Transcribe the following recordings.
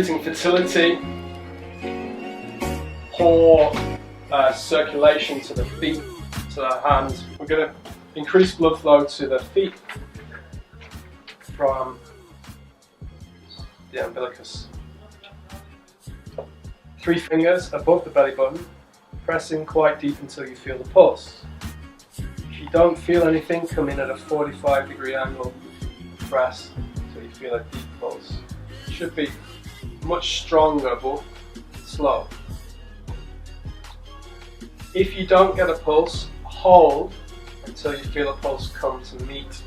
treating fertility, poor circulation to the feet, to the hands. We're going to increase blood flow to the feet from the umbilicus. 3 fingers above the belly button, pressing quite deep until you feel the pulse. If you don't feel anything, come in at a 45-degree angle, press until you feel a deep pulse. It should be much stronger but slow. If you don't get a pulse, hold until you feel a pulse come to meet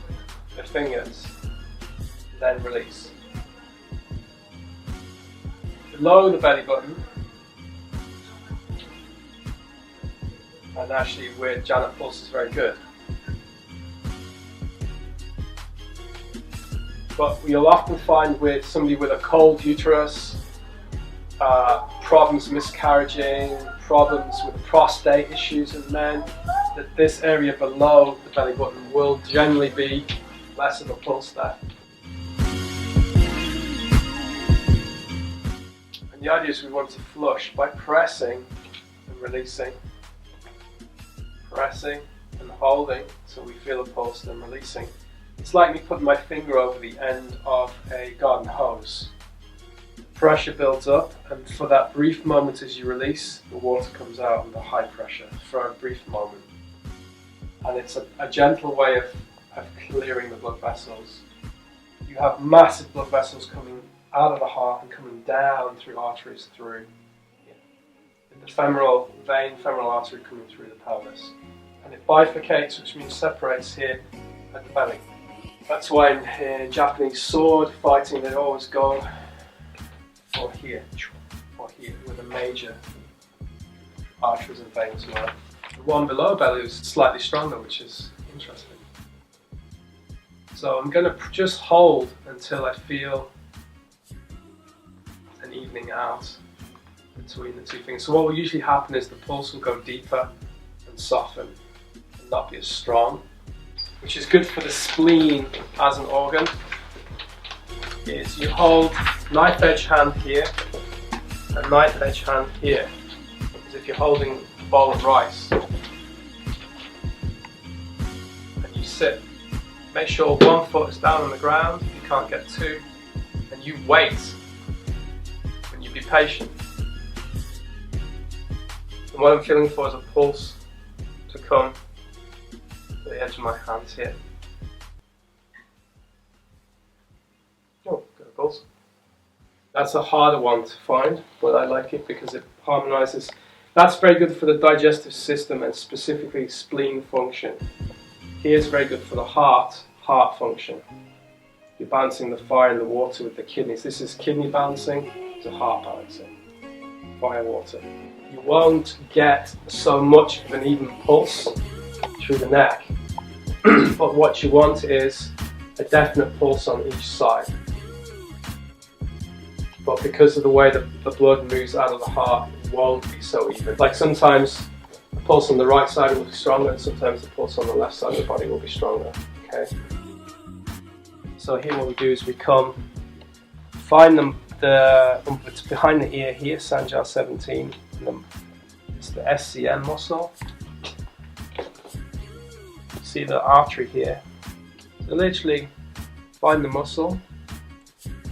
the fingers, then release. Below the belly button, and actually where Janet pulse is very good. But you'll often find with somebody with a cold uterus, problems miscarrying, problems with prostate issues in men, that this area below the belly button will generally be less of a pulse there. And the idea is we want to flush by pressing and releasing, pressing and holding so we feel a pulse, then releasing. It's like me putting my finger over the end of a garden hose. Pressure builds up, and for that brief moment as you release, the water comes out under high pressure for a brief moment. And it's a gentle way of clearing the blood vessels. You have massive blood vessels coming out of the heart and coming down through arteries through the femoral vein, femoral artery coming through the pelvis. And it bifurcates, which means separates here at the belly. That's why in Japanese sword fighting they always go or here, with a major arteries and veins. The one below belly is slightly stronger, which is interesting. So I'm going to just hold until I feel an evening out between the 2 fingers. So what will usually happen is the pulse will go deeper and soften and not be as strong, which is good for the spleen as an organ. Is you hold knife edge hand here and knife edge hand here, as if you're holding a bowl of rice. And you sit. Make sure 1 foot is down on the ground, if you can't get 2, and you wait, and you be patient. And what I'm feeling for is a pulse to come to the edge of my hands here. Oh, got a pulse. That's a harder one to find, but I like it because it harmonizes. That's very good for the digestive system and specifically spleen function. Here's very good for the heart function. You're balancing the fire and the water with the kidneys. This is kidney balancing to heart balancing. Fire, water. You won't get so much of an even pulse through the neck, but what you want is a definite pulse on each side. But because of the way that the blood moves out of the heart, it won't be so even. Like sometimes the pulse on the right side will be stronger, and sometimes the pulse on the left side of the body will be stronger. Okay. So here what we do is we come, find it's behind the ear here, Sejean 17. It's the SCM muscle. See the artery here. So literally find the muscle,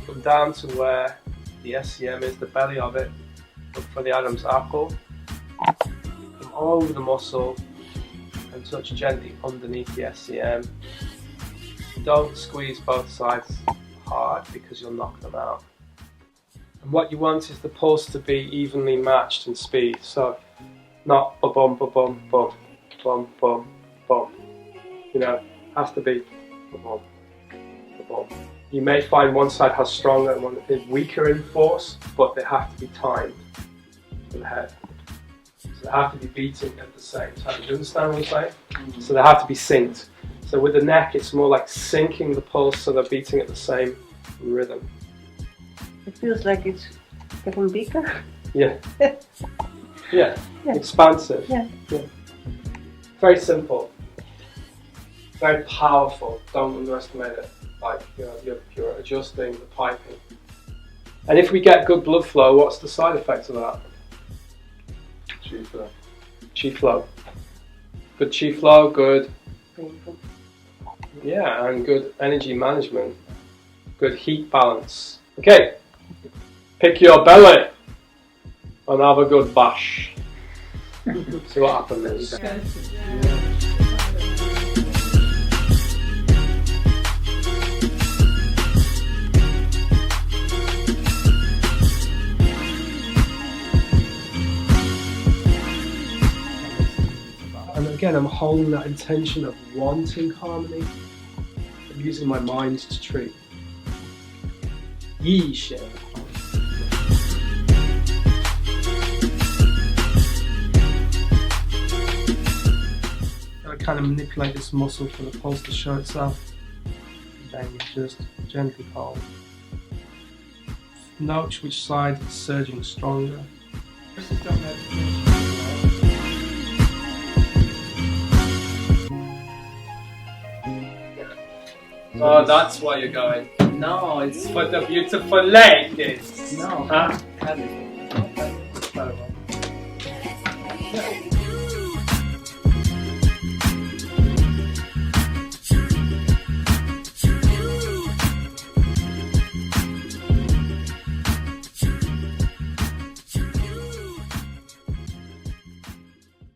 come down to where the SCM is, the belly of it, look for the Adam's apple, come over the muscle and touch gently underneath the SCM. Don't squeeze both sides hard because you'll knock them out. And what you want is the pulse to be evenly matched in speed, so not ba-bum, ba-bum, bum, bum, bum, bum. You know, it has to be ba-bum, ba-bum. You may find one side has stronger and one is weaker in force, but they have to be timed for the head. So they have to be beating at the same time. Do you understand what I'm saying? Mm-hmm. So they have to be synced. So with the neck, it's more like syncing the pulse so they're beating at the same rhythm. It feels like it's getting bigger. Yeah. Yeah. Expansive. Yeah. Very simple. Very powerful. Don't underestimate it. Like you're adjusting the piping And if we get good blood flow, what's the side effect of that? Chi flow. Chi flow. Good chi flow, good. Painful. Yeah, and good energy management. Good heat balance. Okay, pick your belly and have a good bash. See what happens. And again, I'm holding that intention of wanting harmony. I'm using my mind to treat. Yi Shen. I kind of manipulate this muscle for the pulse to show itself. Then you just gently hold. Note which side is surging stronger. Oh, that's why you're going. No, it's For the beautiful ladies. no. Huh? Cut it.